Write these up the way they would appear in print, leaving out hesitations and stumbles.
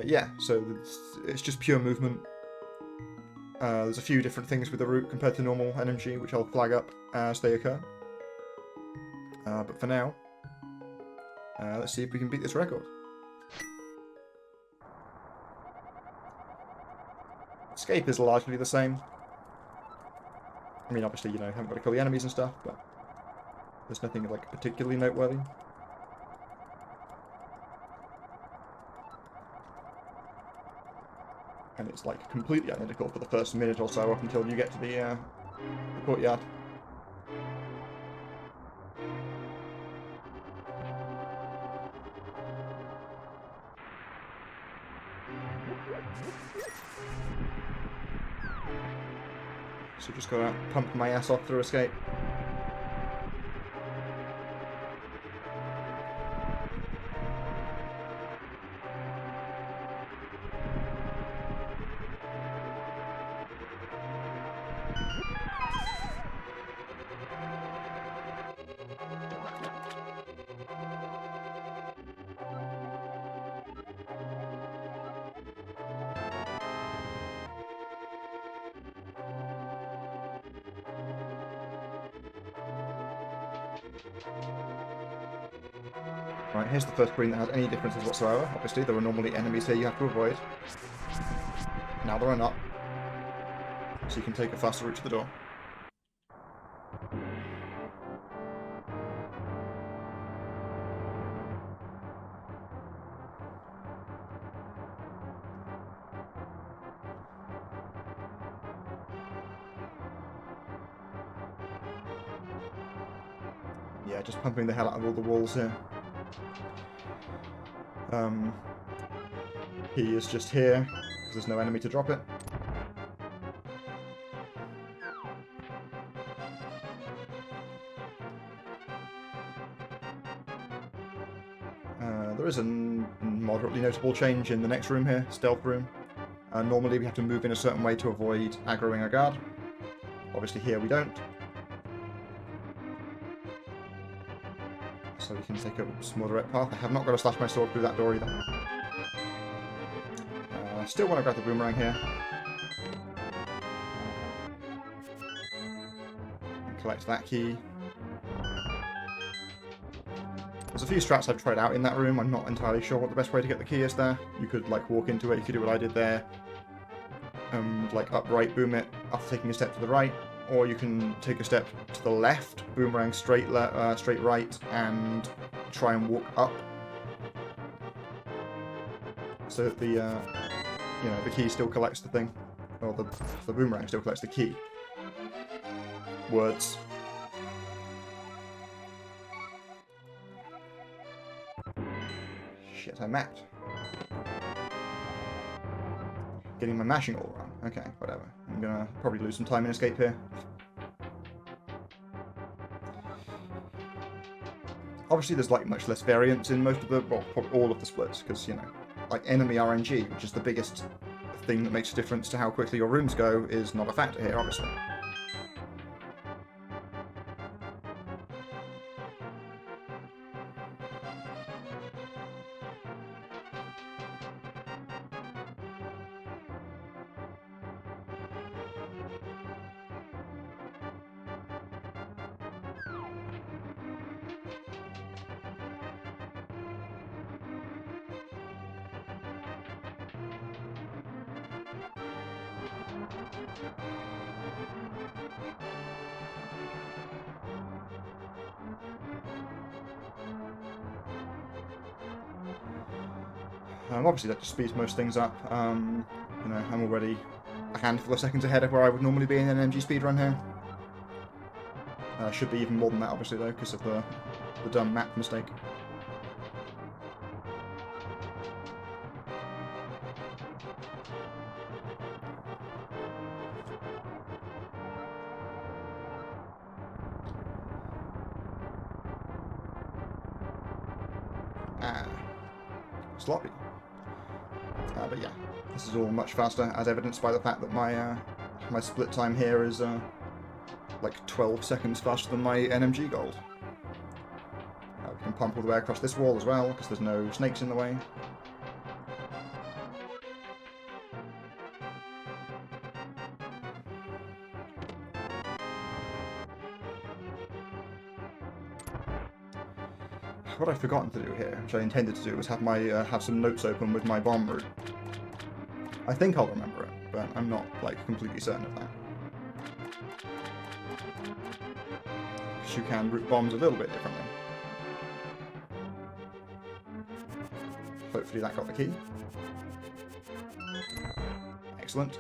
Yeah, so it's just pure movement. There's a few different things with the route compared to normal NMG, which I'll flag up as they occur. But for now, let's see if we can beat this record. Escape is largely the same. I mean, obviously, you know, haven't got to kill the enemies and stuff, but there's nothing, like, particularly noteworthy. And it's, like, completely identical for the first minute or so up until you get to the courtyard. So just gotta pump my ass off through escape. Right, here's the first screen that has any differences whatsoever. Obviously, there are normally enemies here you have to avoid. Now there are not. So you can take a faster route to the door. Yeah, just pumping the hell out of all the walls here. He is just here, because there's no enemy to drop it. There is a moderately notable change in the next room here, stealth room. Normally we have to move in a certain way to avoid aggroing a guard. Obviously here we don't. So we can take a more direct path. I have not got to slash my sword through that door either. Still want to grab the boomerang here. And collect that key. There's a few strats I've tried out in that room. I'm not entirely sure what the best way to get the key is there. You could like walk into it, you could do what I did there. And like upright boom it after taking a step to the right. Or you can take a step to the left, boomerang straight right, and try and walk up. So that the you know, the key still collects the thing. Or the boomerang still collects the key. Words. Shit, I mapped. Getting my mashing all wrong. Okay, whatever. I'm gonna probably lose some time in escape here. Obviously there's like much less variance in most of the, well, probably all of the splits, because, you know, like enemy RNG, which is the biggest thing that makes a difference to how quickly your rooms go, is not a factor here, obviously. Obviously that just speeds most things up. You know, I'm already a handful of seconds ahead of where I would normally be in an NMG speedrun here. Should be even more than that, obviously, though, because of the dumb map mistake. Sloppy. But yeah, this is all much faster, as evidenced by the fact that my split time here is like 12 seconds faster than my NMG gold. pump all the way across this wall as well, because there's no snakes in the way. What I've forgotten to do here, which I intended to do, was have some notes open with my bomb route. I think I'll remember it, but I'm not, like, completely certain of that. Because you can route bombs a little bit differently. Hopefully that got the key. Excellent.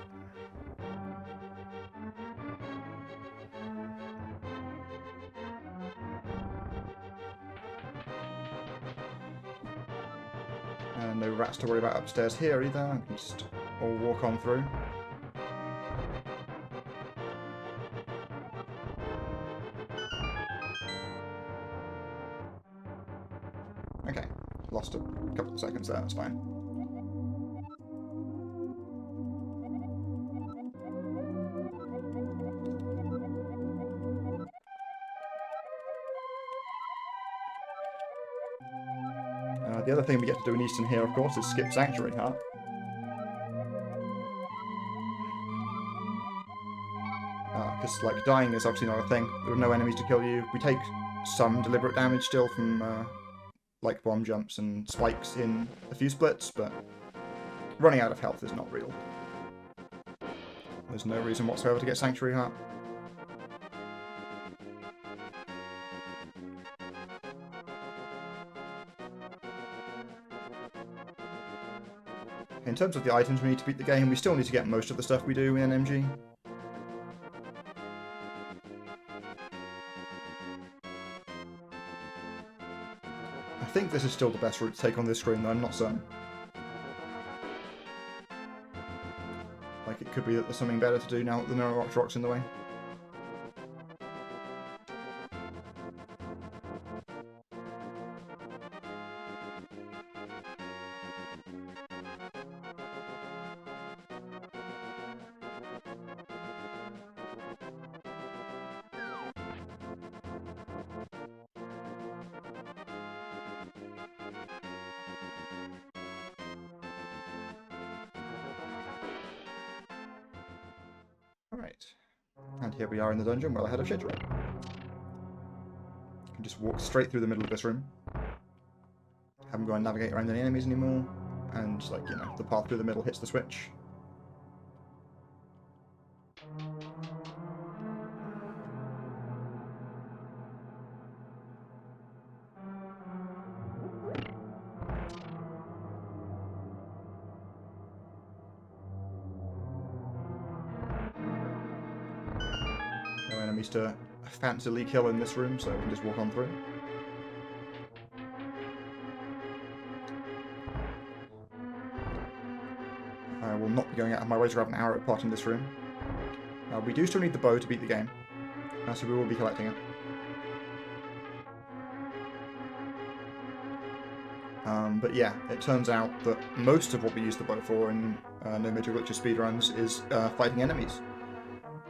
And no rats to worry about upstairs here either. I can just all walk on through. Okay, lost a couple of seconds there, that's fine. The other thing we get to do in Eastern here, of course, is skip Sanctuary Heart. Because, like, dying is obviously not a thing. There are no enemies to kill you. We take some deliberate damage still from, like, bomb jumps and spikes in a few splits, but running out of health is not real. There's no reason whatsoever to get Sanctuary Heart. In terms of the items we need to beat the game, we still need to get most of the stuff we do in NMG. I think this is still the best route to take on this screen, though I'm not certain. Like, it could be that there's something better to do now that the no rock's in the way. Alright, and here we are in the dungeon, well ahead of schedule. You can just walk straight through the middle of this room. Haven't got to navigate around any enemies anymore, and, like, you know, the path through the middle hits the switch. No enemies to fancily kill in this room, so we can just walk on through. I will not be going out of my way to grab an arrow pot in this room. We do still need the bow to beat the game, so we will be collecting it. But yeah, it turns out that most of what we use the bow for in No Major Glitches speedruns is fighting enemies.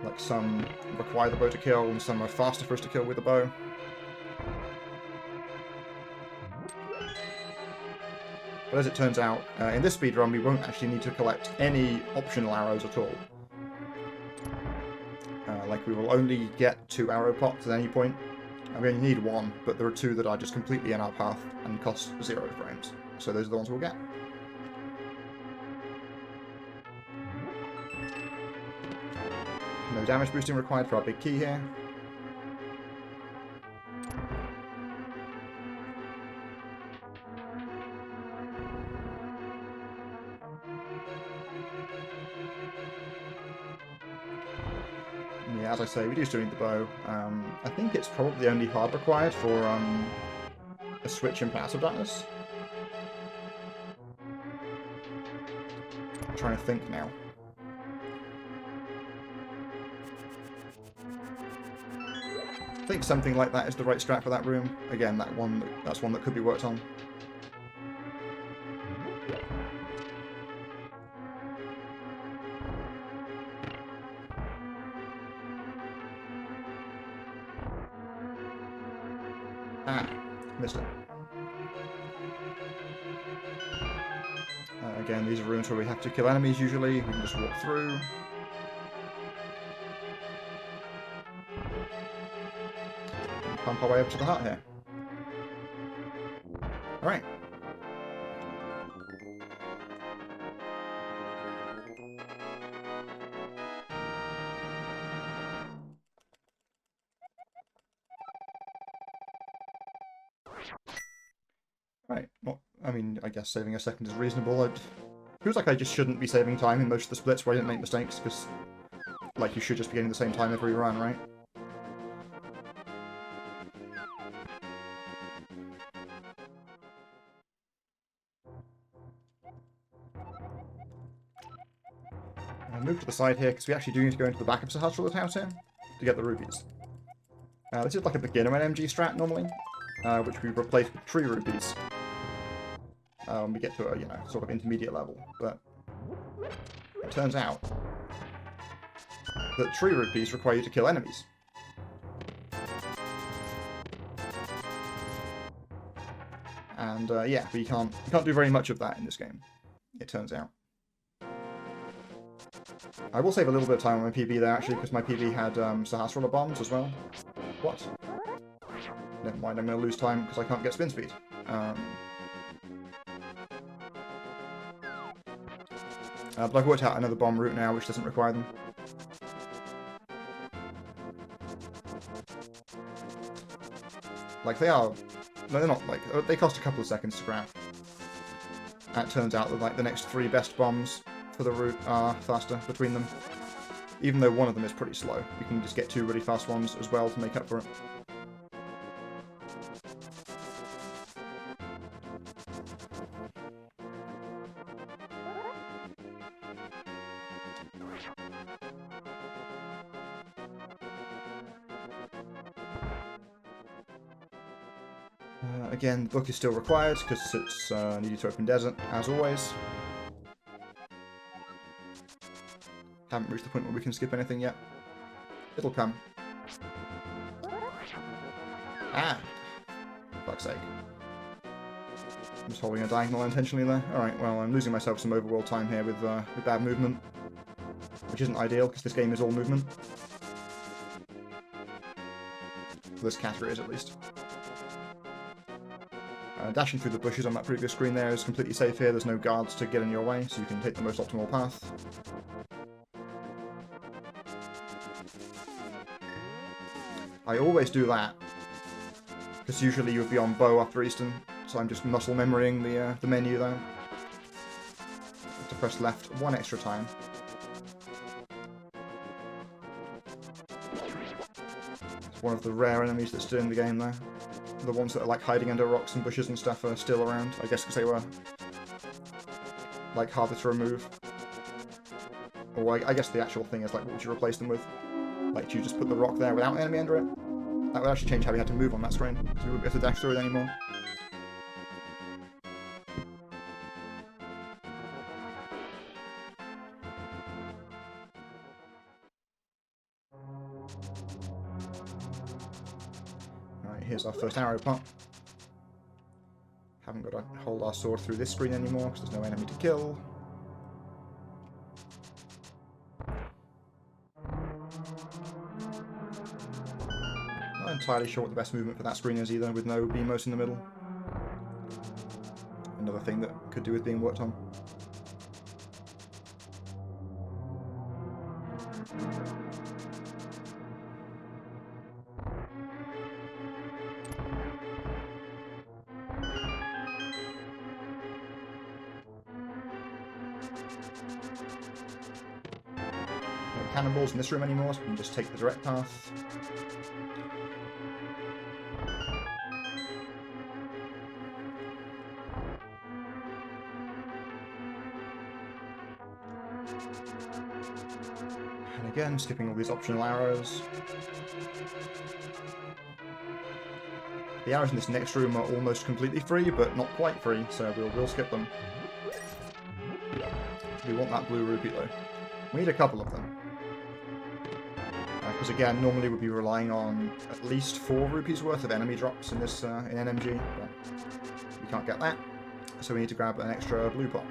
Like, some require the bow to kill, and some are faster for us to kill with the bow. But as it turns out, in this speedrun we won't actually need to collect any optional arrows at all. Like, we will only get 2 arrow pots at any point. I mean, you need 1, but there are 2 that are just completely in our path and cost 0 frames. So those are the ones we'll get. No damage boosting required for our big key here. Yeah, as I say, we do still need the bow. I think it's probably only hard required for a switch in Passive Darkness. I'm trying to think now. I think something like that is the right strat for that room. Again, that's one that could be worked on. Ah, missed it. Again, these are rooms where we have to kill enemies usually. We can just walk through. Pump our way up to the hut here. Alright. Right, well, I mean, I guess saving a second is reasonable. It feels like I just shouldn't be saving time in most of the splits where I didn't make mistakes, because, like, you should just be getting the same time every run, right? I'll move to the side here, because we actually do need to go into the back of Sahasrar's house here to get the rupees. This is like a beginner NMG strat, normally, which we replace with tree rupees. When we get to a, you know, sort of intermediate level, but it turns out that tree rupees require you to kill enemies. And yeah, but you can't do very much of that in this game, it turns out. I will save a little bit of time on my PB there, actually, because my PB had Sahasrara bombs as well. What? Never mind, I'm going to lose time because I can't get spin speed. But I've worked out another bomb route now, which doesn't require them. Like, they are... No, they're not, like... They cost a couple of seconds to grab. And it turns out that, like, the next 3 best bombs for the route are faster between them. Even though one of them is pretty slow. We can just get 2 really fast ones as well to make up for it. Again, the book is still required because it's needed to open desert, as always. Haven't reached the point where we can skip anything yet. It'll come. Ah! For fuck's sake. I'm just holding a diagonal intentionally there. Alright, well, I'm losing myself some overworld time here with bad movement. Which isn't ideal, because this game is all movement. For this category is, at least. Dashing through the bushes on that previous screen there is completely safe here. There's no guards to get in your way, so you can take the most optimal path. I always do that, because usually you would be on bow after Eastern, so I'm just muscle memorying the menu there. Have to press left 1 extra time. It's one of the rare enemies that's still in the game there. The ones that are like hiding under rocks and bushes and stuff are still around, I guess because they were like harder to remove. Or I guess the actual thing is like, what would you replace them with? Like, do you just put the rock there without an enemy under it? That would actually change how we had to move on that screen, because we wouldn't be able to dash through it anymore. Alright, here's our first arrow pot. Haven't got to hold our sword through this screen anymore, because there's no enemy to kill. Not entirely sure what the best movement for that screen is either, with no BMOS in the middle. Another thing that could do with being worked on. No cannonballs in this room anymore, so we can just take the direct path. And again, skipping all these optional arrows. The arrows in this next room are almost completely free, but not quite free, so we'll skip them. We want that blue rupee though. We need a couple of them. Because again, normally we'd be relying on at least 4 rupees worth of enemy drops in this in NMG, but we can't get that, so we need to grab an extra blue pot.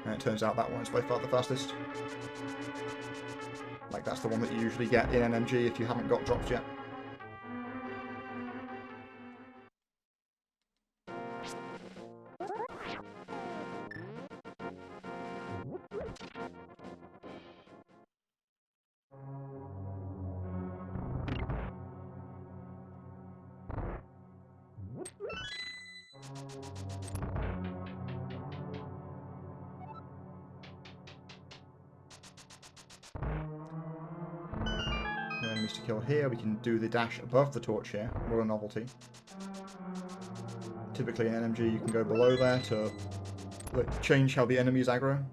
And it turns out that one is by far the fastest. Like, that's the one that you usually get in NMG if you haven't got drops yet. No enemies to kill here. We can do the dash above the torch here. What a novelty. Typically in NMG you can go below there to like, change how the enemies aggro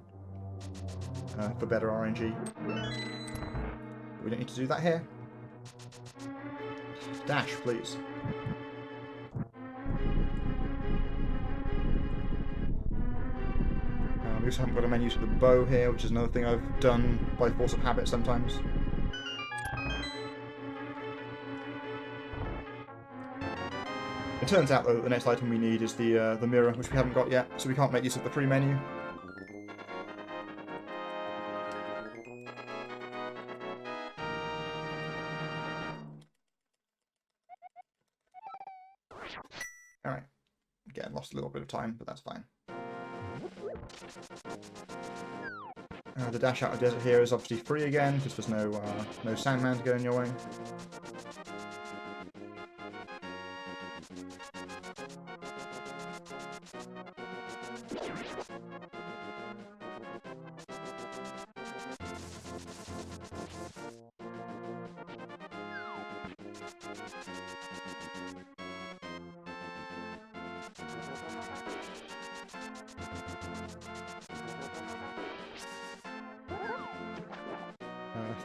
for better RNG. But we don't need to do that here. Dash, please. We also haven't got a menu to the bow here, which is another thing I've done by force of habit sometimes. It turns out, though, that the next item we need is the mirror, which we haven't got yet, so we can't make use of the free menu. Alright. Again, lost a little bit of time, but that's fine. The dash out of desert here is obviously free again, because there's no Sandman to get in your way.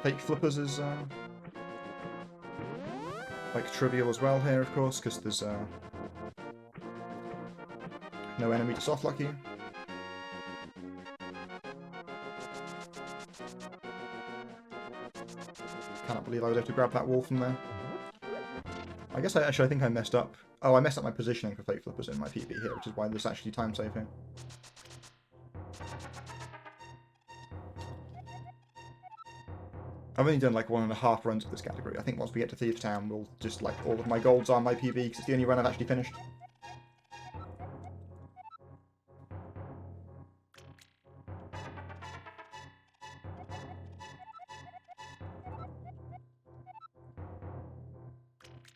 Fake flippers is like trivial as well here, of course, because there's no enemy to softlock you. Cannot believe I was able to grab that wall from there. I guess I think I messed up. Oh, I messed up my positioning for fake flippers in my PB here, which is why there's actually time save here. I've only done like 1.5 runs of this category. I think once we get to Thieves Town, we'll just like all of my golds on my PB, because it's the only run I've actually finished.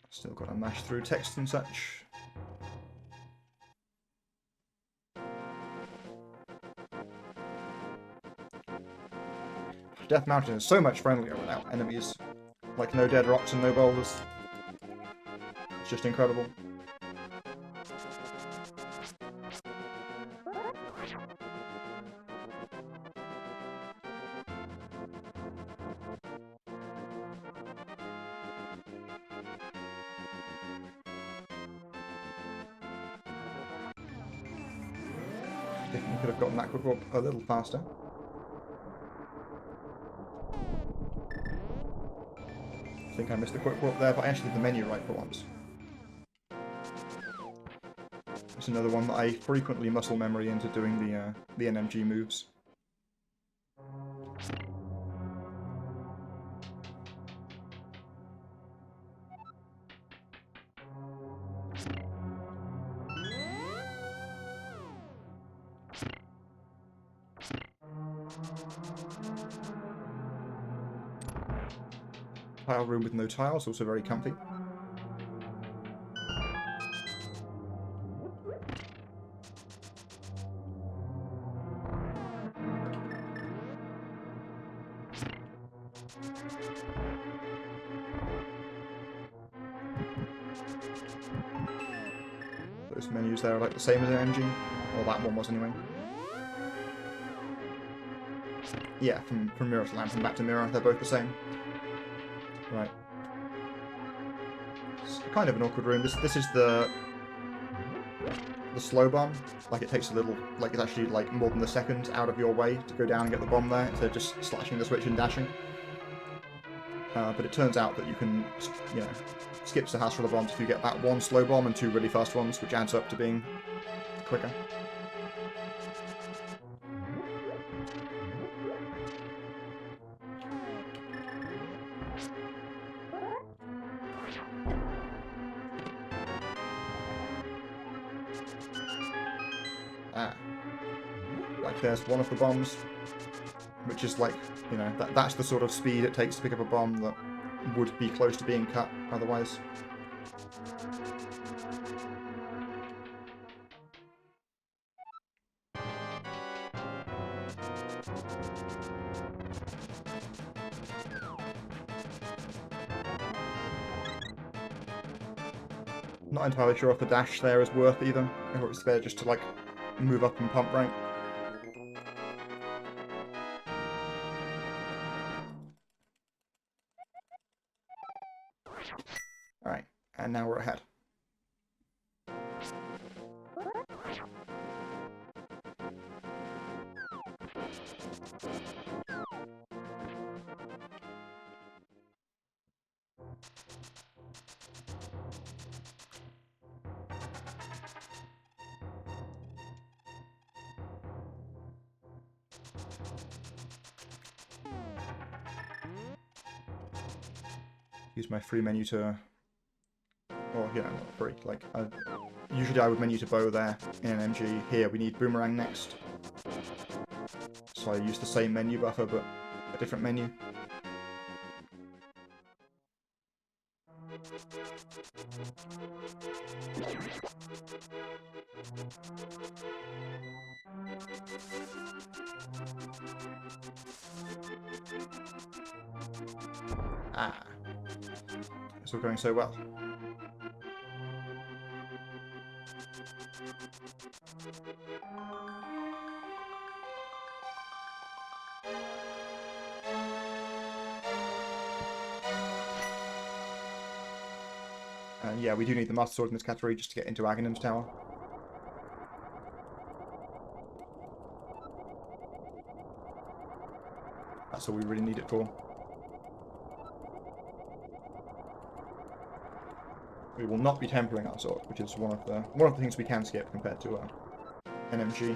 Still got to mash through text and such. Death Mountain is so much friendlier without enemies. Like no dead rocks and no boulders. It's just incredible. Definitely could have gotten that quick warp a little faster. I think I missed the quick warp there, but I actually did the menu right for once. It's another one that I frequently muscle memory into doing the NMG moves. Tile room with no tiles, also very comfy. Those menus there are like the same as an NMG, or that one was anyway. Yeah, from Mirror to Lamp and back to Mirror, they're both the same. Right. It's kind of an awkward room. This is the slow bomb. Like it takes a little, like it's actually like more than a second out of your way to go down and get the bomb there instead of just slashing the switch and dashing. But it turns out that you can, you know, skip the house full of bombs if you get that one slow bomb and 2 really fast ones, which adds up to being quicker. Ah. Like, there's one of the bombs, which is like, you know, that's the sort of speed it takes to pick up a bomb that would be close to being cut otherwise. Not entirely sure if the dash there is worth either, or it's there just to like move up and pump rank. Alright, and now we're ahead. Use my free menu to... Or, yeah, not free. Like, usually I would menu to bow there in NMG. Here, we need boomerang next. So I use the same menu buffer, but a different menu. Ah. It's all going so well. And yeah, we do need the Master Sword in this category just to get into Aghanim's tower. That's all we really need it for. We will not be tempering our sword, which is one of the things we can skip compared to NMG.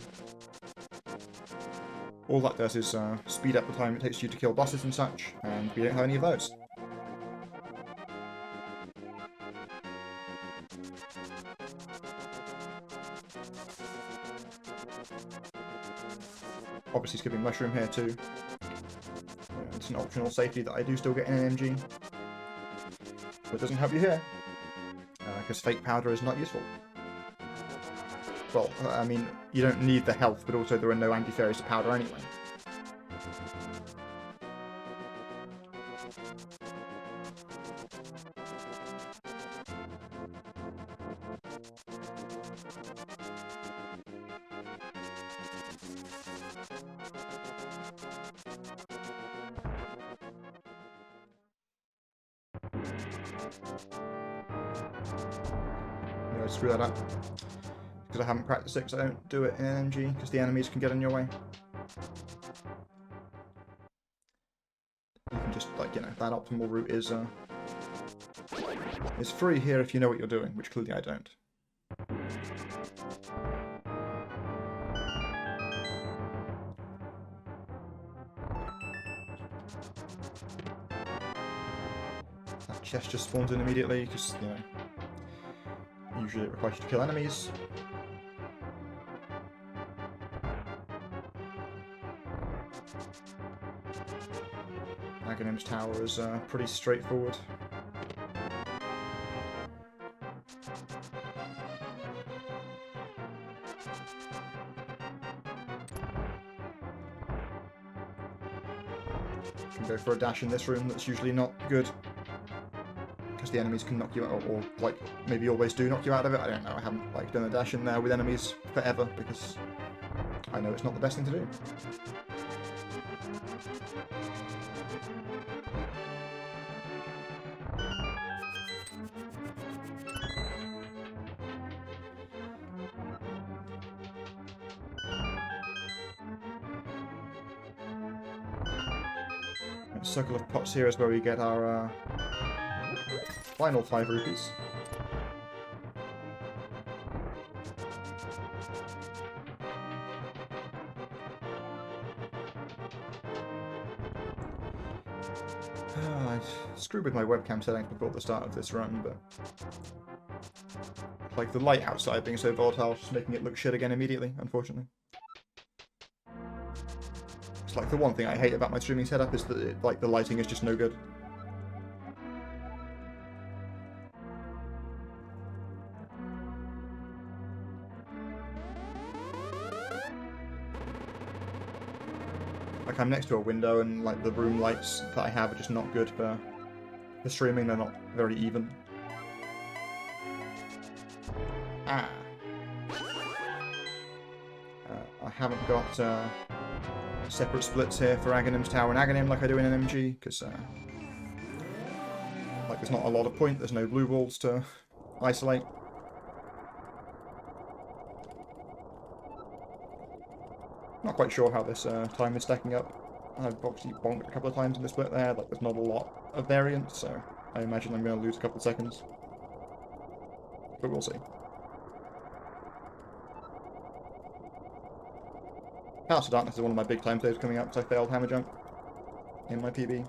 All that does is speed up the time it takes you to kill bosses and such, and we don't have any of those. Obviously skipping Mushroom here too. It's an optional safety that I do still get in NMG. But it doesn't help you here. Because fake powder is not useful. Well, I mean, you don't need the health, but also there are no anti-fairies to powder anyway. Screw that up. Because I haven't practiced it, because I don't do it in NMG, because the enemies can get in your way. You can just, like, you know, that optimal route is free here if you know what you're doing, which clearly I don't. That chest just spawns in immediately, because, you know, usually it requires you to kill enemies. Aghanim's tower is pretty straightforward. You can go for a dash in this room that's usually not good. The enemies can knock you out, or like maybe always do knock you out of it. I don't know. I haven't like done a dash in there with enemies forever because I know it's not the best thing to do. The circle of pots here is where we get our final 5 rupees. I screwed with my webcam settings before the start of this run, but Like, the light outside being so volatile is just making it look shit again immediately, unfortunately. It's like the one thing I hate about my streaming setup is that, like, the lighting is just no good. Like, I'm next to a window and, like, the room lights that I have are just not good for streaming. They're not very even. Ah. I haven't got separate splits here for Aghanim's Tower and Aghanim like I do in NMG, because like, there's not a lot of point. There's no blue walls to isolate. Not quite sure how this time is stacking up. I've obviously bonked a couple of times in the split there. Like, there's not a lot of variance, so I imagine I'm going to lose a couple of seconds. But we'll see. Pass of Darkness is one of my big time saves coming up because I failed Hammer Jump in my PB.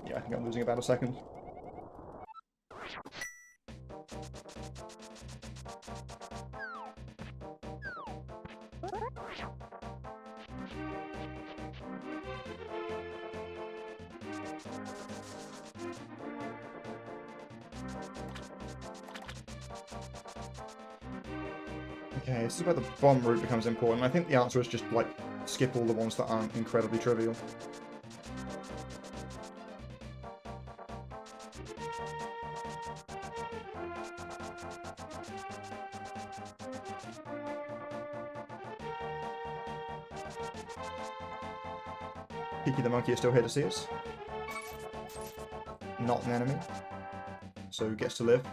Yeah, I think I'm losing about a second. Okay, this is where the bomb route becomes important. I think the answer is just, like, skip all the ones that aren't incredibly trivial. Peaky the Monkey is still here to see us. Not an enemy, so gets to live.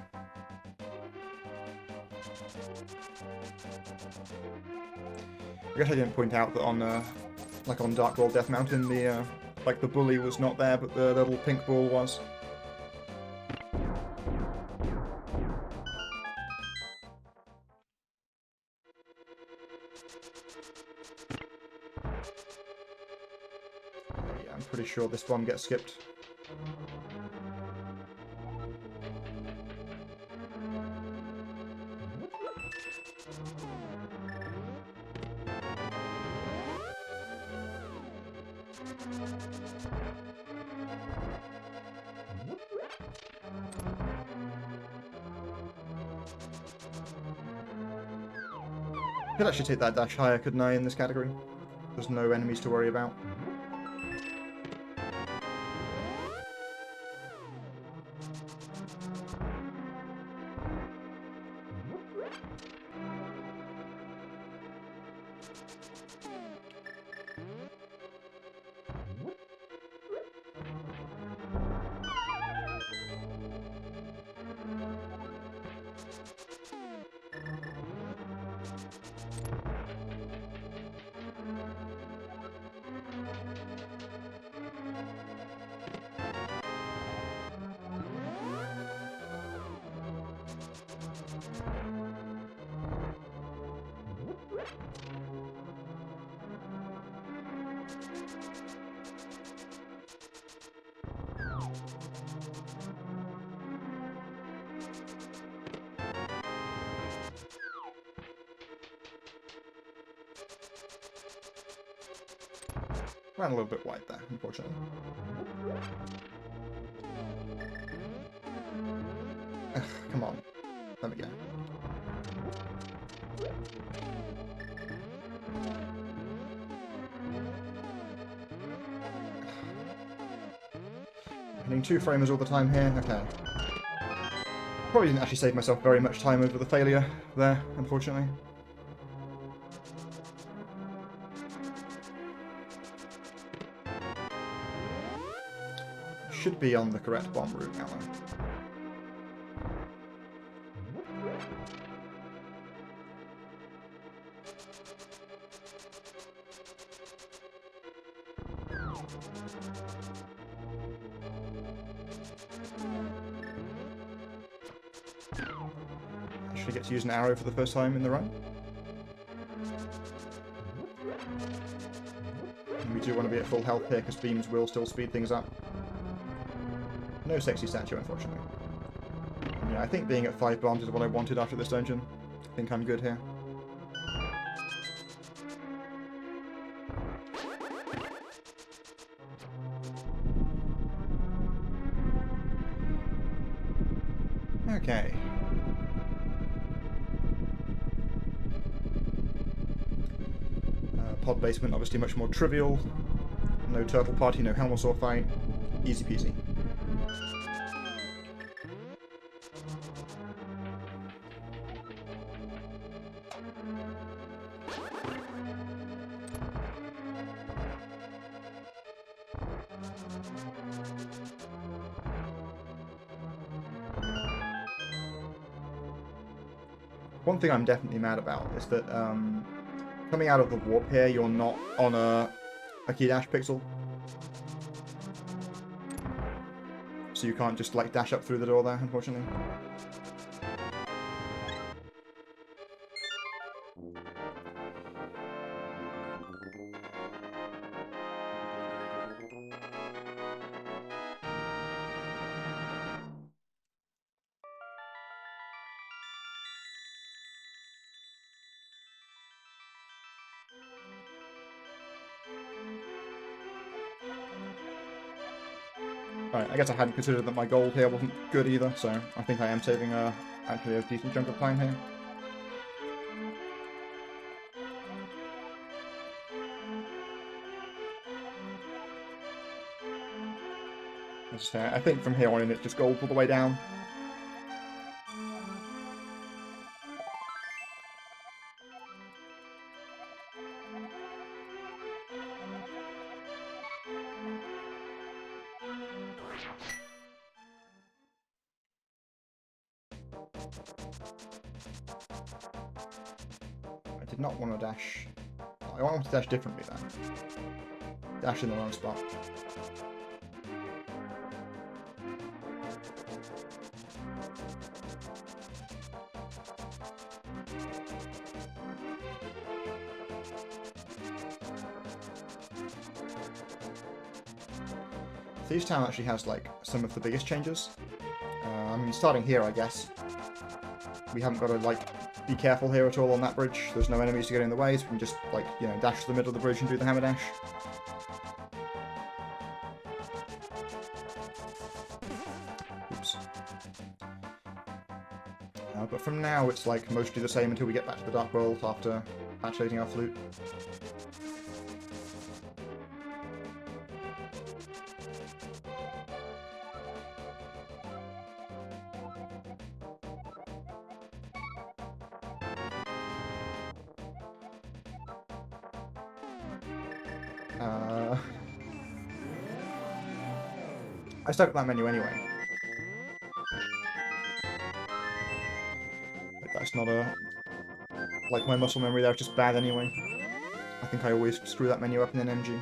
I guess I didn't point out that on, like on Dark World Death Mountain, the, like the bully was not there, but the little pink ball was. Yeah, I'm pretty sure this bomb gets skipped. I could actually take that dash higher, couldn't I, in this category? There's no enemies to worry about. Ran a little bit wide there, unfortunately. Ugh, come on. There we go. Hitting 2 framers all the time here. Okay. Probably didn't actually save myself very much time over the failure there, unfortunately. Should be on the correct bomb route now, though. Actually get to use an arrow for the first time in the run. And we do want to be at full health here because beams will still speed things up. No sexy statue, unfortunately. Yeah, I think being at 5 bombs is what I wanted after this dungeon. I think I'm good here. Okay. Pod basement, obviously much more trivial. No turtle party, no Helmosaur fight. Easy peasy. One thing I'm definitely mad about is that coming out of the warp here, you're not on a key dash pixel. So you can't just like dash up through the door there, unfortunately. Alright, I guess I hadn't considered that my gold here wasn't good either, so I think I am saving actually a decent chunk of time here. I think from here on in it's just gold all the way down. I did not want to dash. I want to dash differently then. Dash in the wrong spot. Thieves' Town actually has like some of the biggest changes. I mean, starting here, I guess. We haven't got to like be careful here at all on that bridge. There's no enemies to get in the way, so we can just like, you know, dash to the middle of the bridge and do the hammer dash. Oops. But from now, it's like mostly the same until we get back to the Dark World after activating our flute. I stuck with that menu anyway. But that's not a... Like, my muscle memory there is just bad anyway. I think I always screw that menu up in NMG.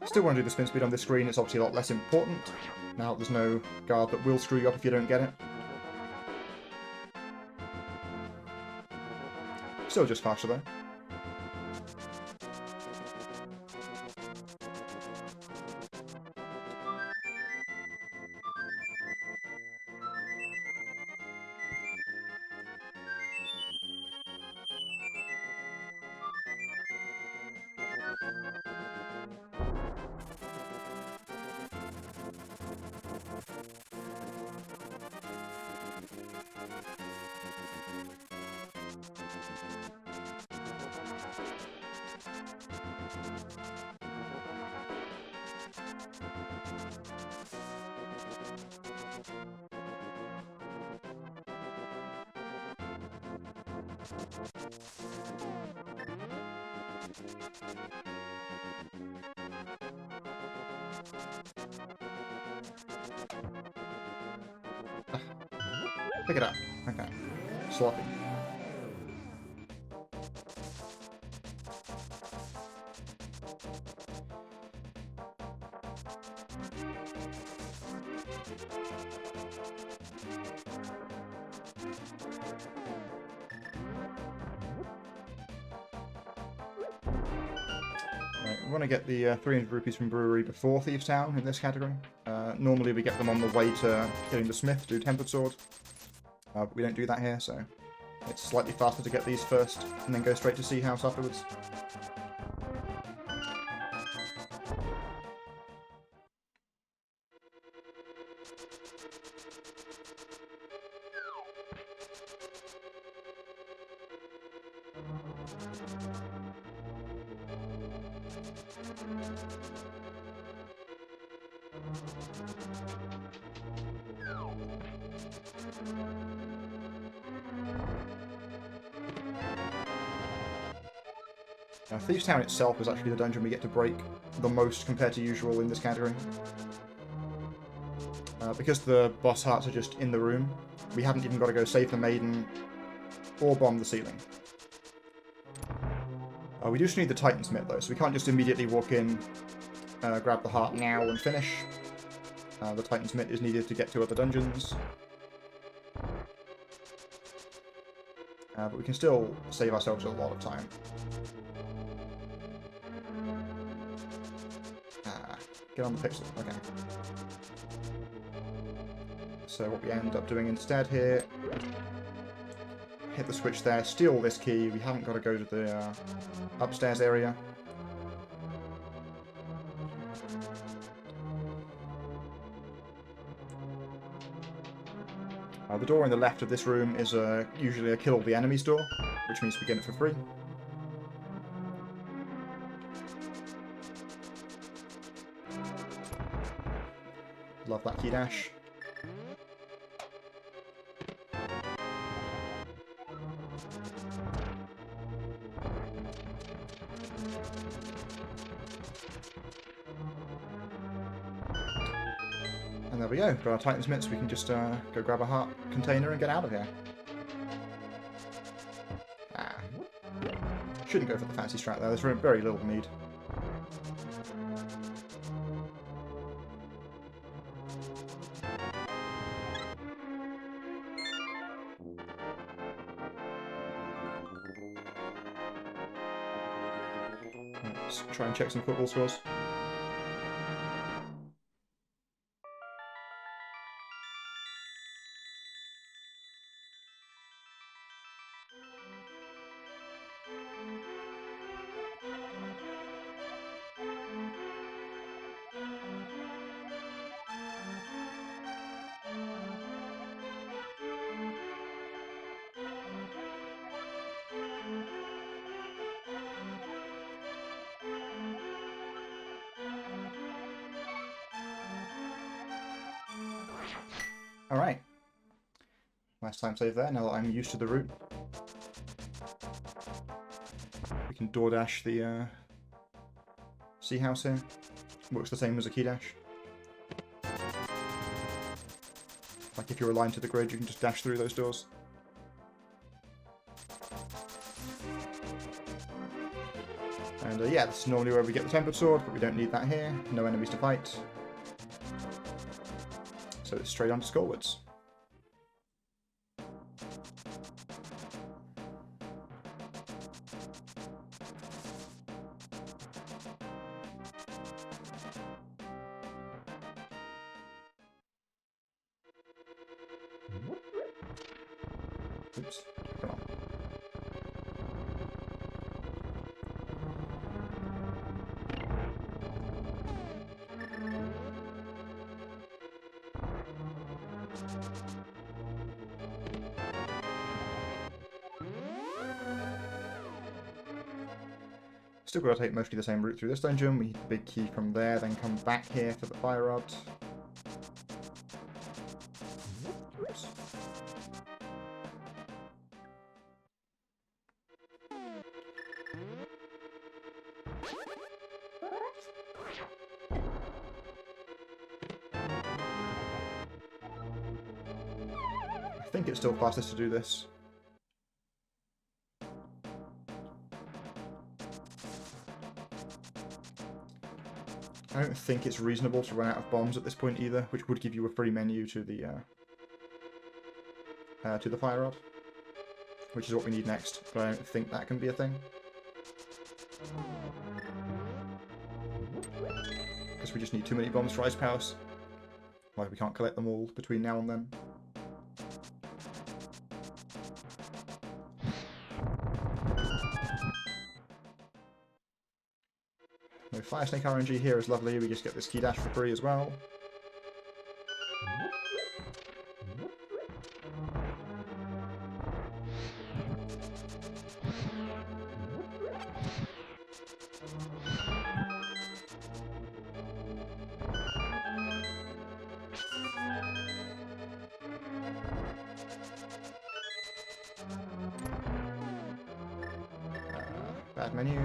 Still want to do the spin speed on this screen, it's obviously a lot less important. Now there's no guard that will screw you up if you don't get it. Still just faster though. Pick it up. Okay. Sloppy. want to get the 300 rupees from Brewery before Thieves Town in this category. Normally we get them on the way to getting the Smith to do Tempered Sword. But we don't do that here, so it's slightly faster to get these first and then go straight to Sea House afterwards. Now, Thieves Town itself is actually the dungeon we get to break the most compared to usual in this category. Because the boss hearts are just in the room, we haven't even got to go save the maiden or bomb the ceiling. We just need the Titan Smith though, so we can't just immediately walk in, grab the heart now and finish. The Titan Smith is needed to get to other dungeons. But we can still save ourselves a lot of time. Get on the pixel, okay. So what we end up doing instead here, hit the switch there, steal this key, we haven't got to go to the upstairs area. The door in the left of this room is usually a kill all the enemies door, which means we get it for free. Love that key dash. And there we go. Got our Titan's Mitts, we can just go grab a heart container and get out of here. Shouldn't go for the fancy strat there, there's very little need. Let's try and check some football scores. Alright. Nice time save there, now that I'm used to the route. We can door dash the Sea House here. Works the same as a key dash. Like if you're aligned to the grid, you can just dash through those doors. And yeah, this is normally where we get the Tempered Sword, but we don't need that here. No enemies to fight. So it's straight on to Skullwards. Oops, come on. Still got to take mostly the same route through this dungeon. We need the big key from there, then come back here for the fire rod. Oops. I think it's still fastest to do this. I don't think it's reasonable to run out of bombs at this point either, which would give you a free menu to the fire rod, which is what we need next. But I don't think that can be a thing. because we just need too many bombs for Ice Palace. Like, we can't collect them all between now and then. No Fire Snake RNG here is lovely. We just get this key dash for free as well. Bad menu.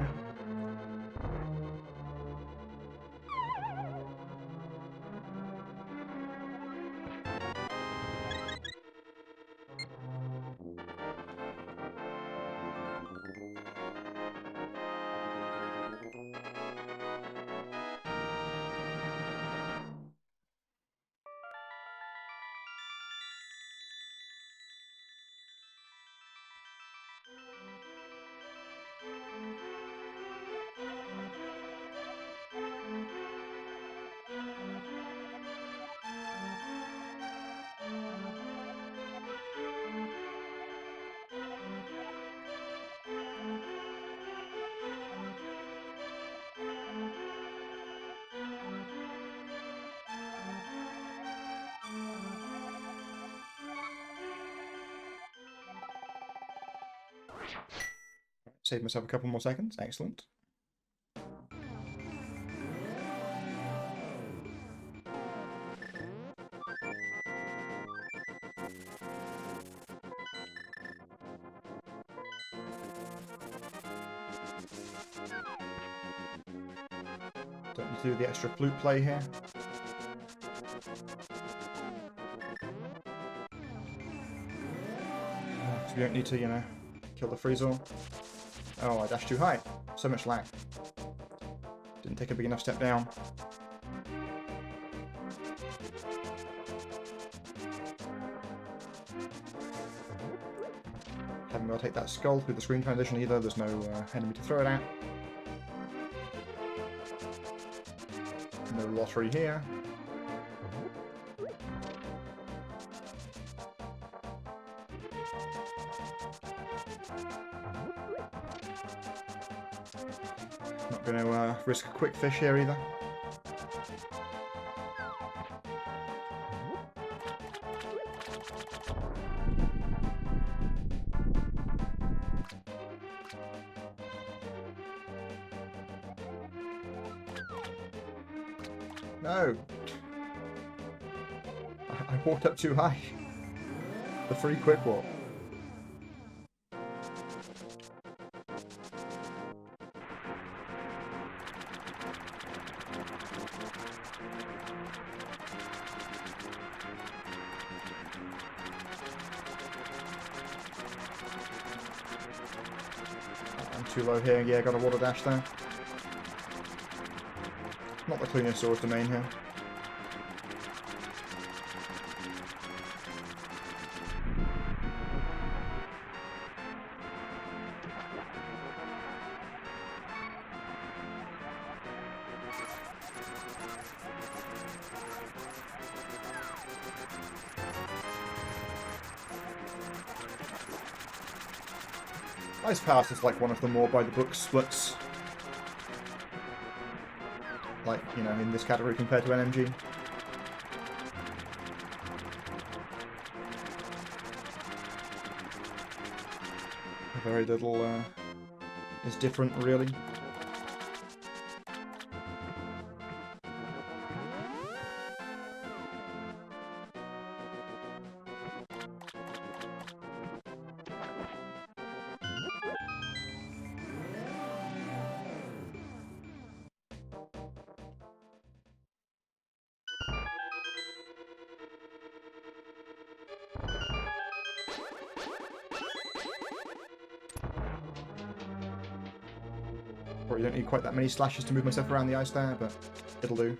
Save myself a couple more seconds. Excellent. Don't need to do the extra flute play here. Because we don't need to, you know, kill the Freezel. Oh, I dashed too high. So much lag. Didn't take a big enough step down. Haven't got to take that skull through the screen transition either. There's no enemy to throw it at. No lottery here. Not going to risk a quick fish here either. No! I walked up too high. The free quick walk. I'm too low here. Yeah, got a water dash there. Not the cleanest source domain here. Ice Palace is like one of the more by-the-book splits. Like, you know, in this category compared to NMG. Very little is different, really. Probably don't need quite that many slashes to move myself around the ice there, but it'll do.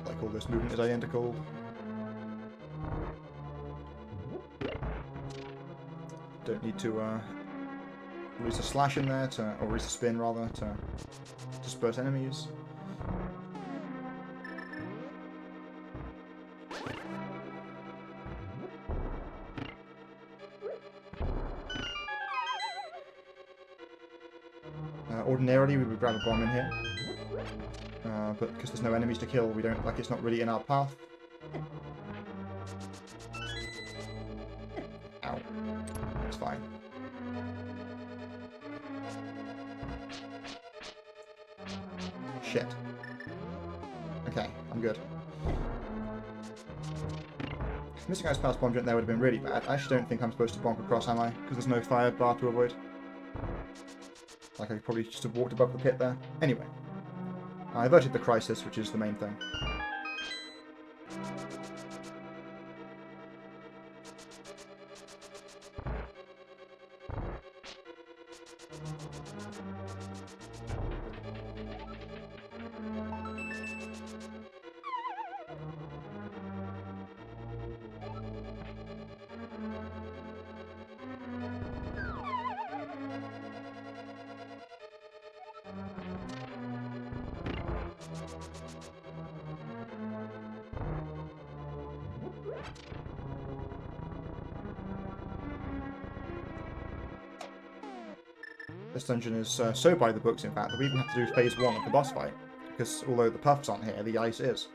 Like all this movement is identical. Don't need to release a slash in there, or release a spin rather, to disperse enemies. Ordinarily we would grab a bomb in here, but because there's no enemies to kill, we don't, like, it's not really in our path. Ow. It's fine. Shit. Okay, I'm good. Missing out past bomb jump there would have been really bad. I actually don't think I'm supposed to bonk across, am I? Because there's no fire bar to avoid. Like, I probably just have walked above the pit there. Anyway. I averted the crisis, which is the main thing. This dungeon is so by the books, in fact, that we even have to do phase 1 of the boss fight, because although the puffs aren't here, the ice is.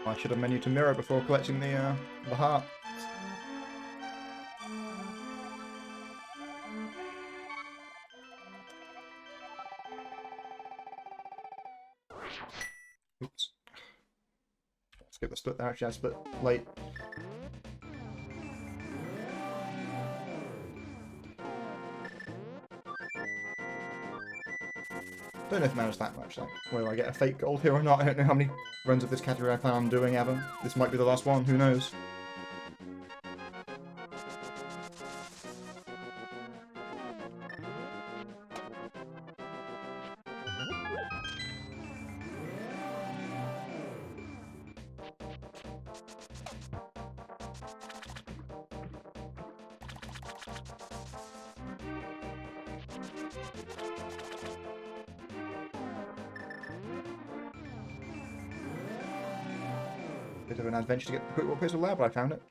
I should have menued to mirror before collecting the heart. Oops. Skip the split there, actually I split late. Don't know if it matters that much, like, whether I get a fake gold here or not. I don't know how many runs of this category I plan on doing ever. This might be the last one, who knows. Bit of an adventure to get the quick walk pistol there, but I found it.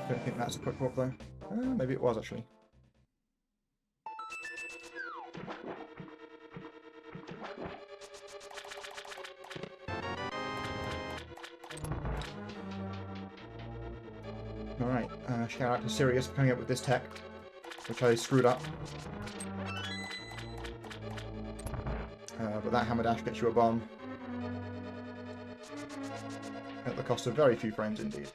Don't think that's a quick walk though. Maybe it was actually. Alright, shout out to Sirius for coming up with this tech, which I screwed up. But that hammer dash gets you a bomb. At the cost of very few frames indeed.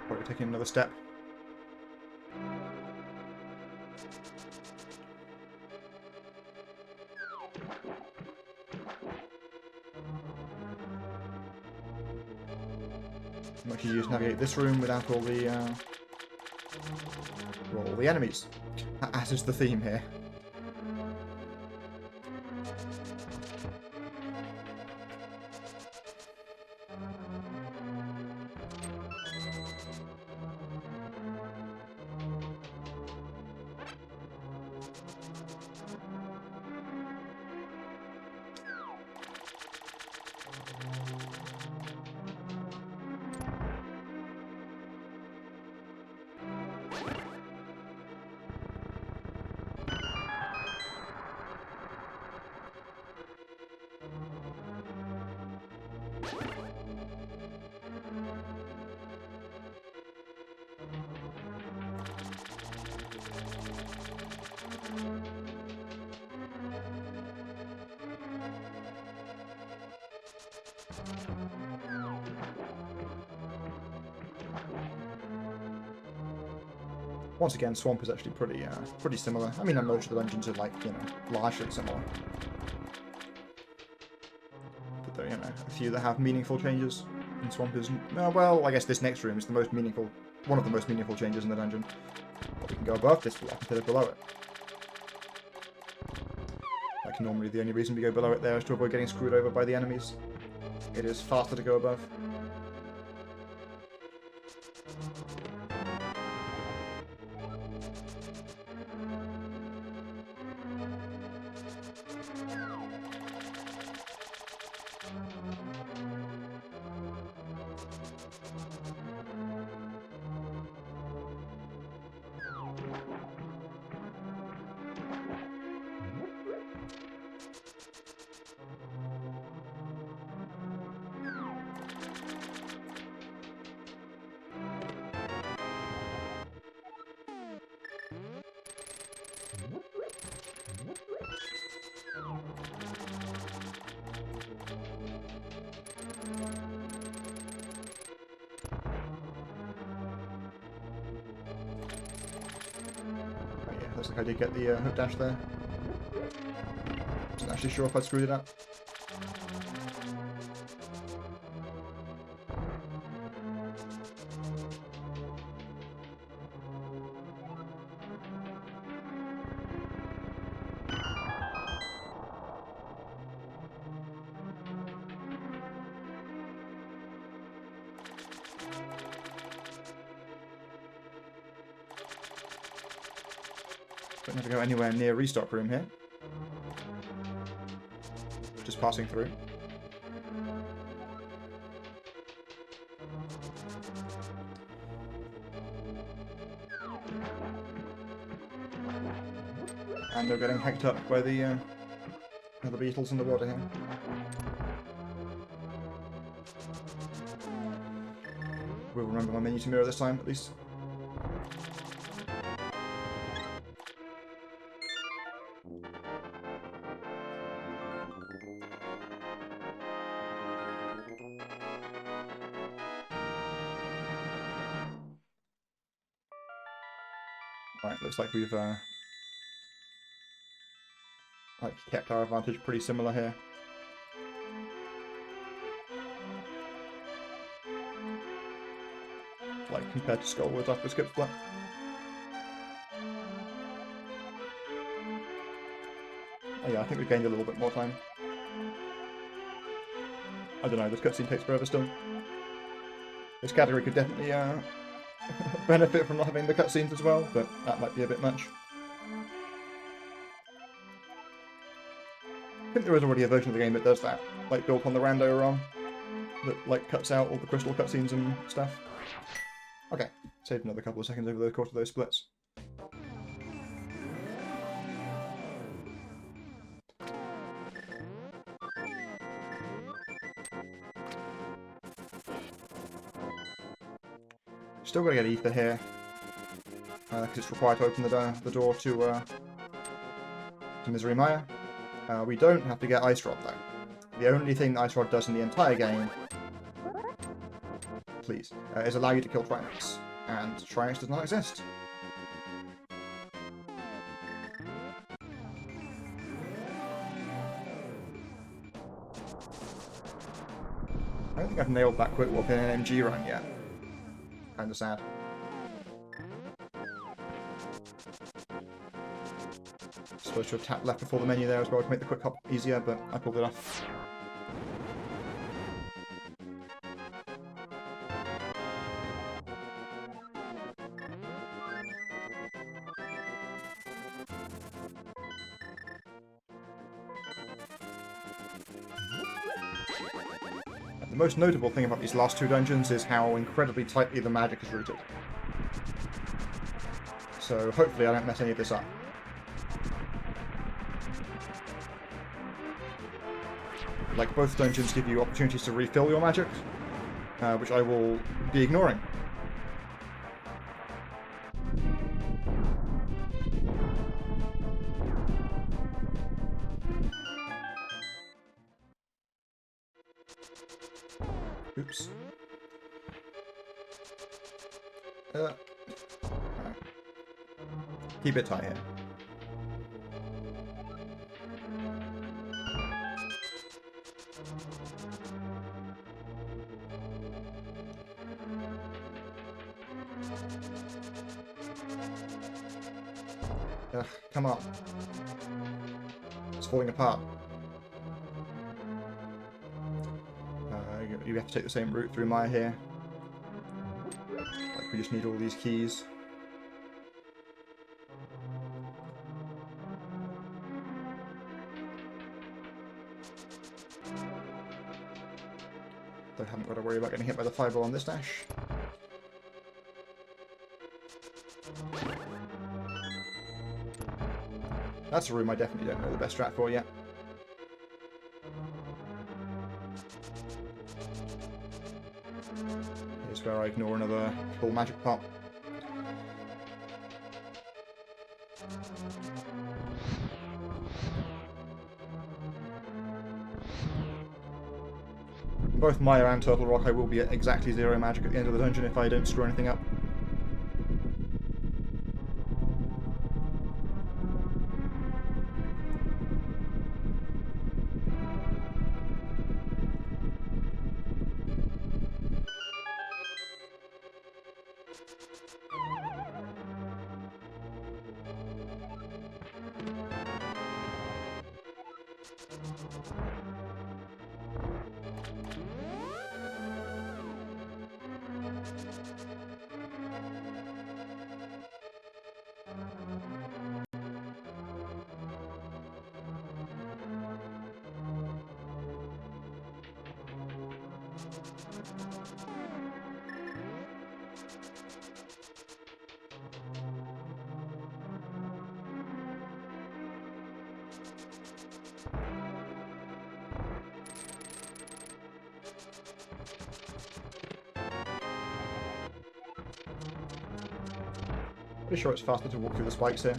Probably taking another step. I'm actually used to navigate this room without all the enemies. As is the theme here. Once again, Swamp is actually pretty similar. I mean, most of the dungeons are like, you know, largely similar. But there are, you know, a few that have meaningful changes. And Swamp is, well, I guess this next room is the most meaningful, one of the most meaningful changes in the dungeon. But we can go above this block instead of below it. Like normally the only reason we go below it there is to avoid getting screwed over by the enemies. It is faster to go above. Looks like I did get the hook dash there. Wasn't actually sure if I'd screwed it up. Don't have to go anywhere near restock room here. Just passing through. And they're getting hacked up by the beetles in the water here. We'll remember my menu to mirror this time, at least. Right, looks like we've kept our advantage pretty similar here. Like compared to Skullwood after skip split. Oh yeah, I think we've gained a little bit more time. I don't know, this cutscene takes forever still. This category could definitely benefit from not having the cutscenes as well, but that might be a bit much. I think there is already a version of the game that does that, like built on the rando ROM, that like cuts out all the crystal cutscenes and stuff. Okay, saved another couple of seconds over the course of those splits. Still gotta get Ether here, because it's required to open the door to Misery Maya. We don't have to get Ice Rod though. The only thing that Ice Rod does in the entire game, please, is allow you to kill Triumphs, and Triumphs does not exist. I don't think I've nailed that quick walk in an NMG run yet. Kinda sad. Supposed to have tapped left before the menu there as well to make the quick hop easier, but I pulled it off. The most notable thing about these last two dungeons is how incredibly tightly the magic is rooted. So hopefully I don't mess any of this up. Like, both dungeons give you opportunities to refill your magic, which I will be ignoring. Oops. Keep it tight here. Ugh, come on. It's falling apart. You have to take the same route through Maya here. Like, we just need all these keys. Though I haven't got to worry about getting hit by the fireball on this dash. That's a room I definitely don't know the best strat for yet. Here's where I ignore another full magic pop. Both Maya and Turtle Rock I will be at exactly 0 magic at the end of the dungeon if I don't screw anything up. Pretty sure it's faster to walk through the spikes here.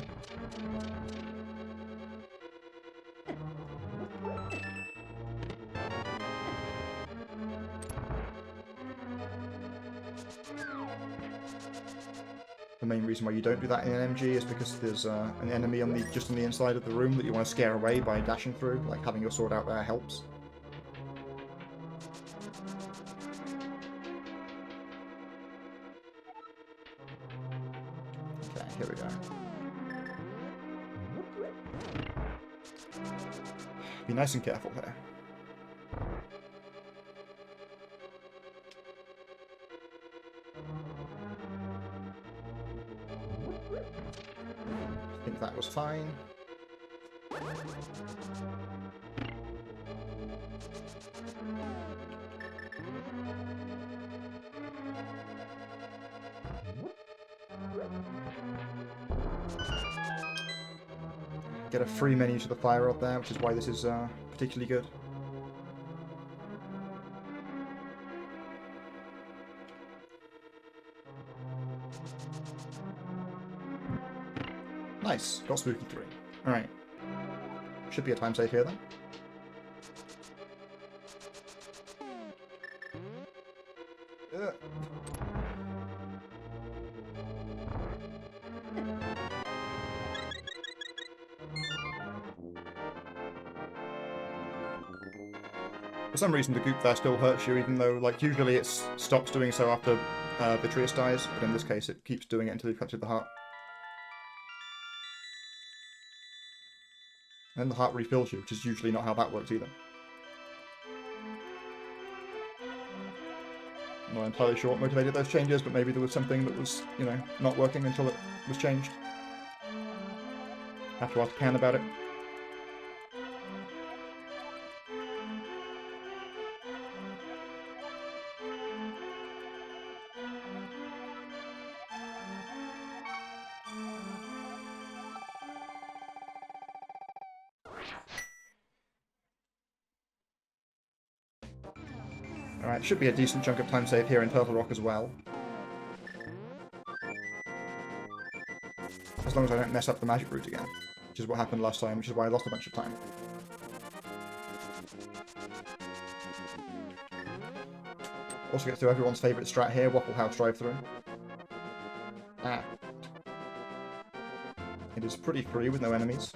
The main reason why you don't do that in NMG is because there's an enemy on just on the inside of the room that you want to scare away by dashing through. Like, having your sword out there helps. Okay, here we go. Be nice and careful here. I think that was fine. Get a free menu to the fire rod there, which is why this is particularly good. Nice, got Spooky 3. Alright. Should be a time save here then. For some reason the goop there still hurts you, even though, like, usually it stops doing so after Vitreous dies, but in this case it keeps doing it until you've captured the heart. And then the heart refills you, which is usually not how that works either. I'm not entirely sure what motivated those changes, but maybe there was something that was, you know, not working until it was changed. Have to ask Can about it. Alright, should be a decent chunk of time save here in Turtle Rock as well. As long as I don't mess up the magic route again, which is what happened last time, which is why I lost a bunch of time. Also gets through everyone's favourite strat here, Waffle House drive-through. Ah. It is pretty free with no enemies.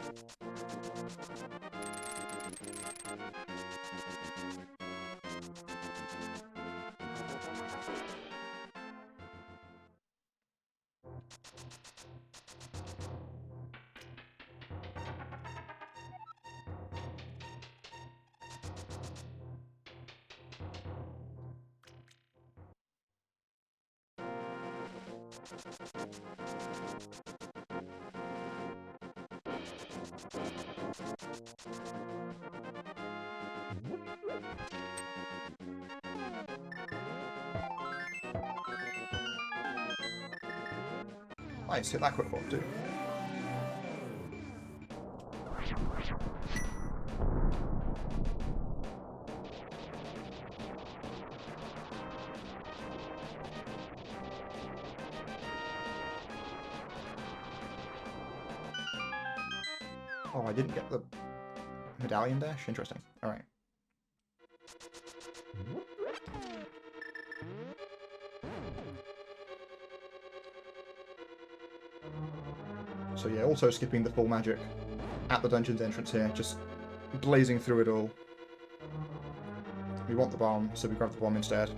Nice, hit that quick one too. Oh, I didn't get the medallion dash? Interesting. Alright. So yeah, also skipping the full magic at the dungeon's entrance here, just blazing through it all. We want the bomb, so we grab the bomb instead.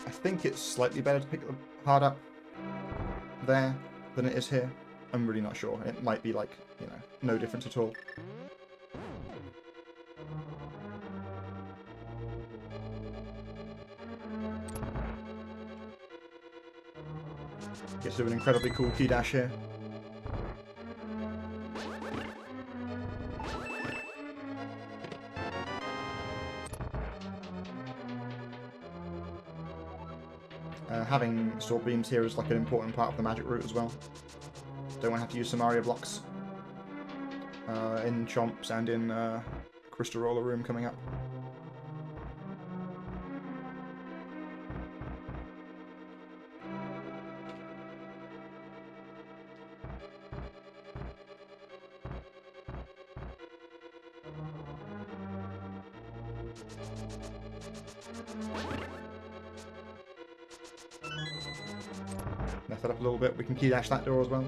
I think it's slightly better to pick the hard up there than it is here. I'm really not sure. It might be like, you know, no difference at all. Gets to do an incredibly cool key dash here. Having sword beams here is like an important part of the magic route as well. Don't want to have to use some Aria blocks in Chomps and in Crystal Roller Room coming up. Mess that up a little bit. We can key dash that door as well.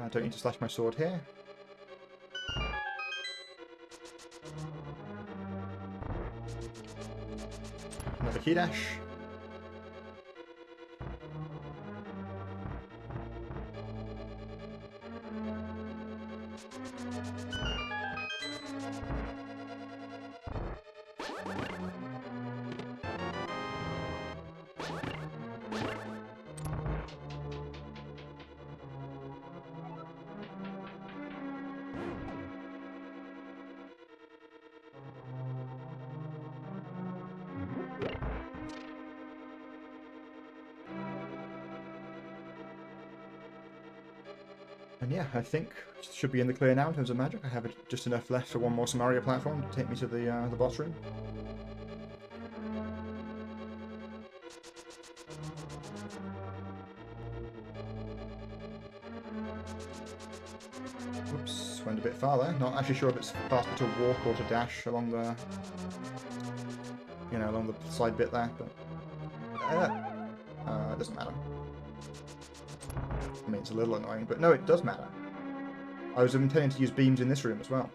I don't need to slash my sword here. Another key dash. And yeah, I think it should be in the clear now in terms of magic. I have just enough left for one more Samaria platform to take me to the boss room. Whoops, went a bit far there. Not actually sure if it's faster to walk or to dash along the, you know, along the side bit there, but it doesn't matter. I mean, it's a little annoying, but no, it does matter. I was intending to use beams in this room as well,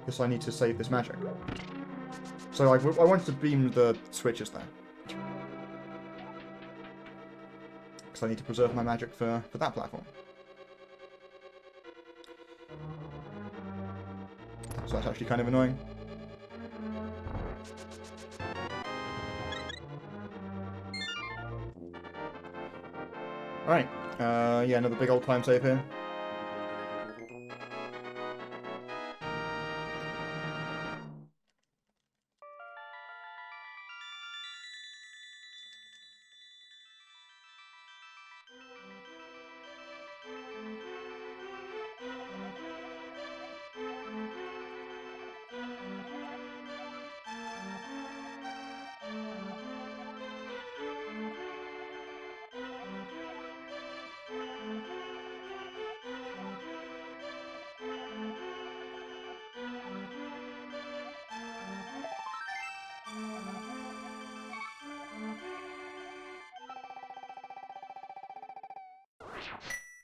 because I need to save this magic. So I wanted to beam the switches there, because I need to preserve my magic for that platform. So that's actually kind of annoying. Alright, yeah, another big old time save here.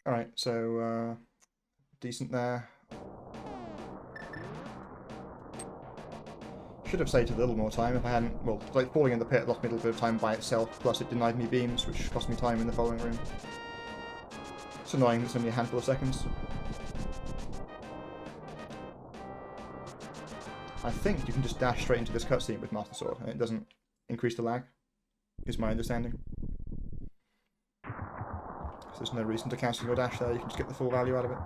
Alright, so, decent there. Should have saved a little more time if I hadn't... Well, like, falling in the pit lost me a little bit of time by itself, plus it denied me beams, which cost me time in the following room. It's annoying that it's only a handful of seconds. I think you can just dash straight into this cutscene with Master Sword, and it doesn't increase the lag, is my understanding. So there's no reason to cancel your dash there, you can just get the full value out of it.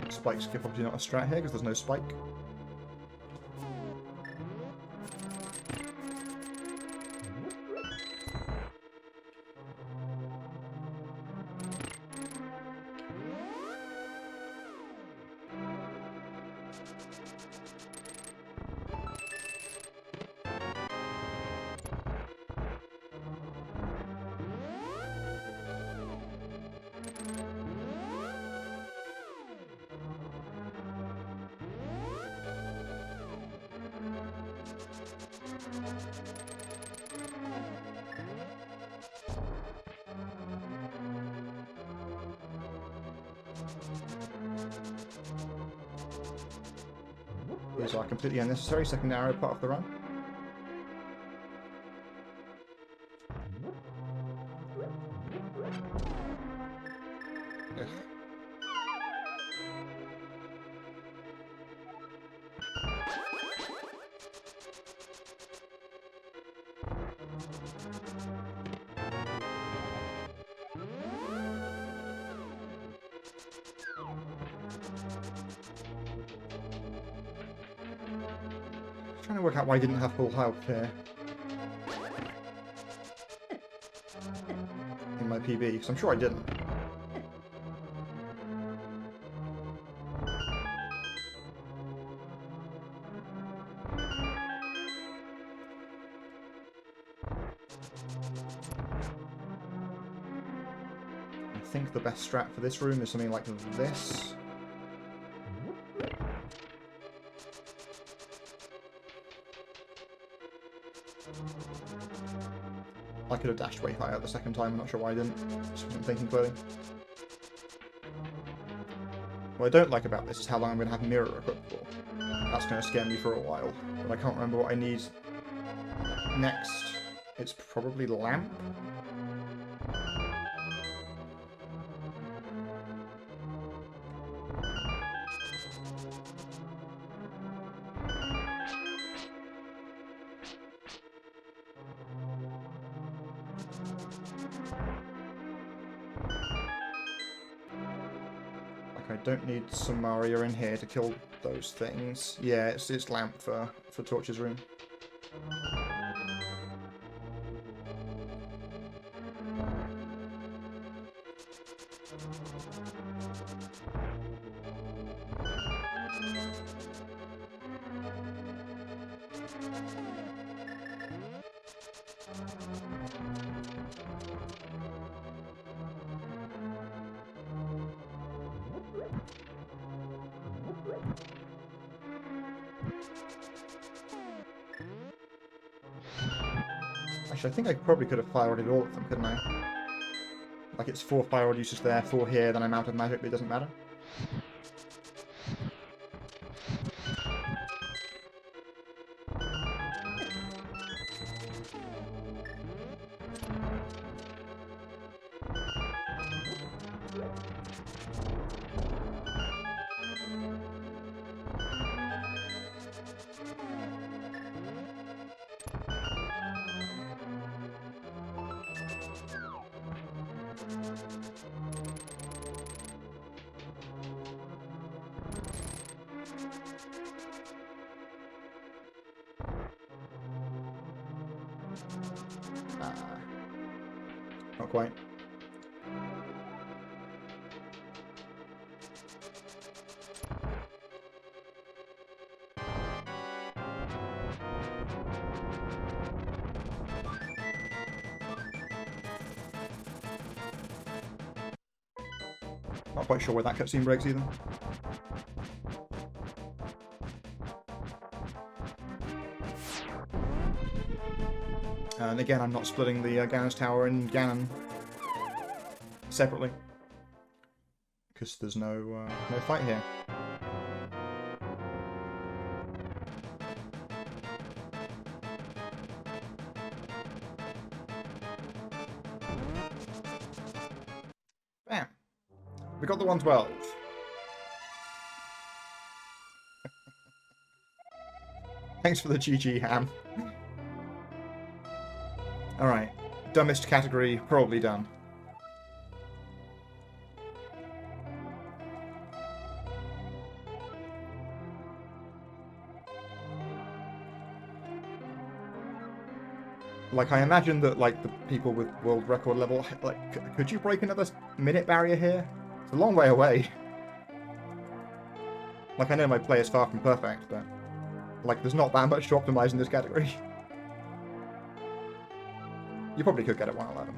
Spike skip obviously not a strat here because there's no spike. These are completely unnecessary, second arrow part of the run. Ugh. Trying to work out why I didn't have full health here in my PB, because I'm sure I didn't. I think the best strat for this room is something like this. I could have dashed way higher the second time, I'm not sure why I didn't. Just wasn't thinking clearly. What I don't like about this is how long I'm going to have Mirror equipped for. That's going to scare me for a while, but I can't remember what I need next. It's probably Lamp? I don't need Samaria in here to kill those things. Yeah, it's Lamp for Torch's room. Actually, I think I probably could have fire-rodded all of them, couldn't I? Like, it's 4 fire-rod uses there, 4 here, then I'm out of magic, but it doesn't matter. Not quite. Not quite sure where that cutscene breaks either. And again, I'm not splitting the Ganon's Tower and Ganon separately, because there's no fight here. Bam! We got the 112. Thanks for the GG, Ham. Alright, dumbest category, probably done. Like, I imagine that, like, the people with world record level, like, could you break another minute barrier here? It's a long way away. Like, I know my play is far from perfect, but, like, there's not that much to optimize in this category. You probably could get it 111.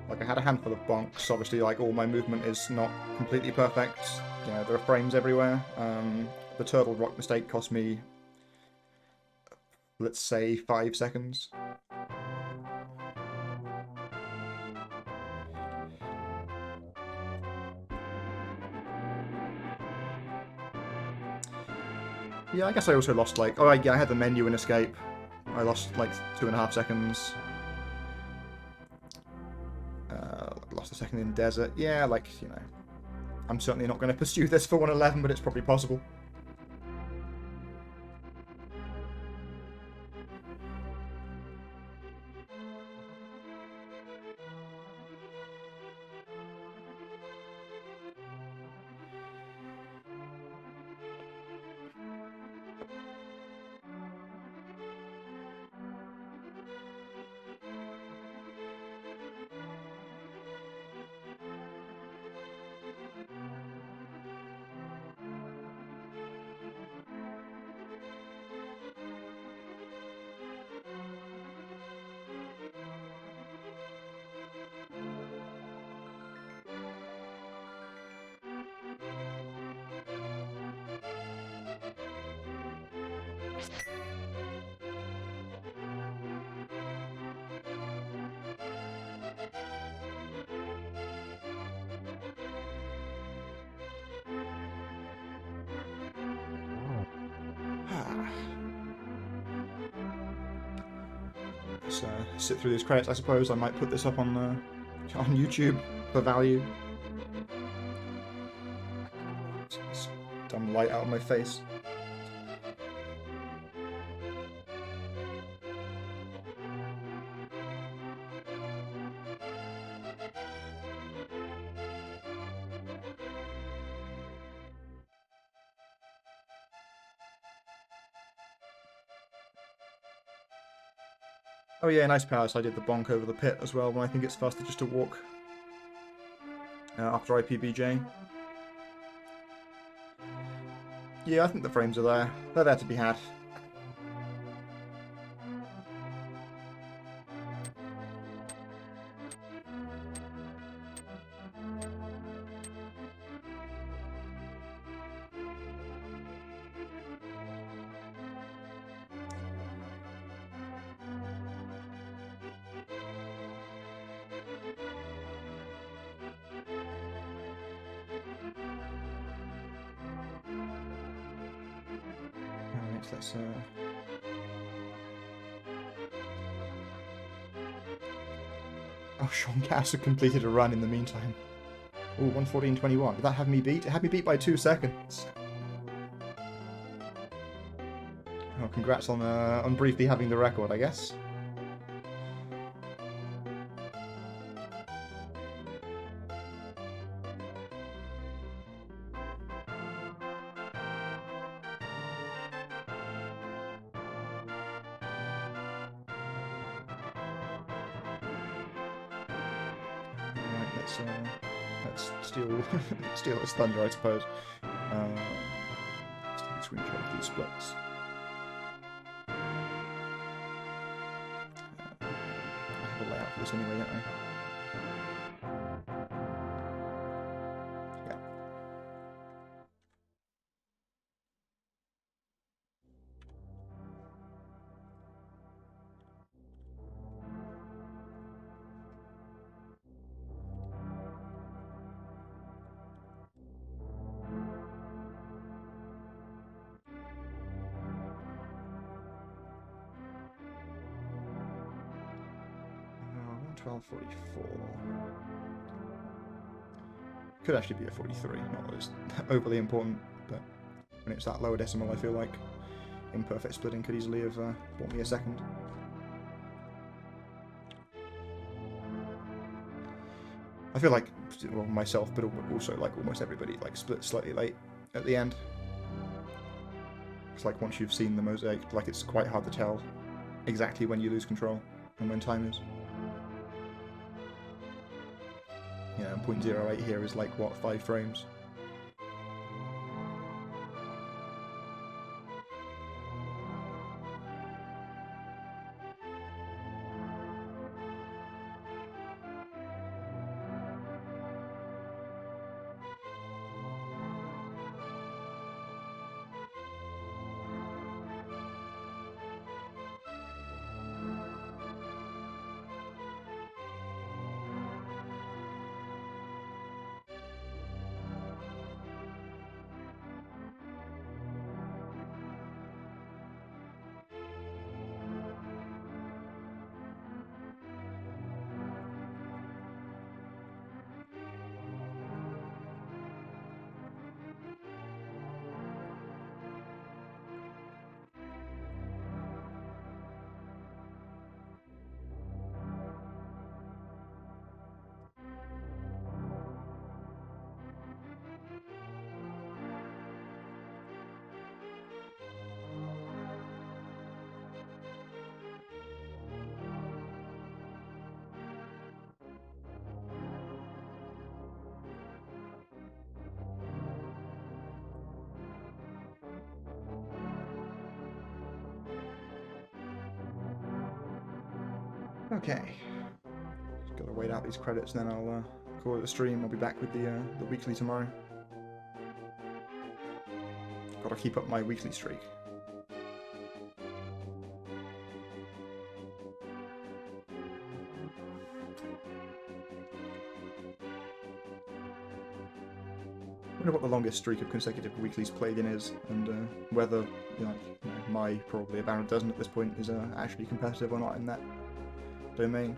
Like, I had a handful of bonks. Obviously, like, all my movement is not completely perfect. You know, there are frames everywhere. The turtle rock mistake cost me, let's say, 5 seconds. Yeah, I guess I also lost, like... Oh, yeah, I had the menu and escape. I lost, like, 2.5 seconds. Lost a second in desert. Yeah, like, you know... I'm certainly not going to pursue this for 111, but it's probably possible. Let's sit through these credits, I suppose. I might put this up on YouTube for value. This dumb light out of my face. Oh yeah, nice Palace. I did the bonk over the pit as well, when I think it's faster just to walk after IPBJ. Yeah, I think the frames are there. They're there to be had. Right, let's oh, Sean Cass had completed a run in the meantime. Ooh, 1:14.21. Did that have me beat? It had me beat by 2 seconds. Oh, congrats on briefly having the record, I guess. Let's steal steal its thunder, I suppose. Let's take a screenshot of these splits. I have a layout for this anyway, don't I? Yeah. Oh, 1:12.44. Could actually be a 43, not that it's overly important, but when it's that lower decimal, I feel like imperfect splitting could easily have bought me a second. I feel like, well, myself, but also like almost everybody like split slightly late at the end. It's like once you've seen the mosaic, like it's quite hard to tell exactly when you lose control and when time is. You know, 0.08 here is like, what, 5 frames? Okay. Just gotta wait out these credits, and then I'll call it a stream. I'll be back with the weekly tomorrow. Gotta keep up my weekly streak. I wonder what the longest streak of consecutive weeklies played in is, and whether my probably about a dozen at this point is actually competitive or not in that domain.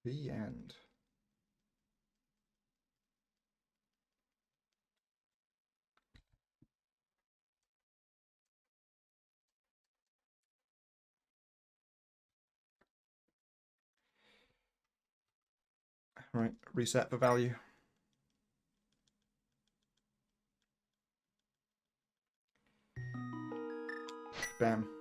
The end. Right, reset for value. Bam.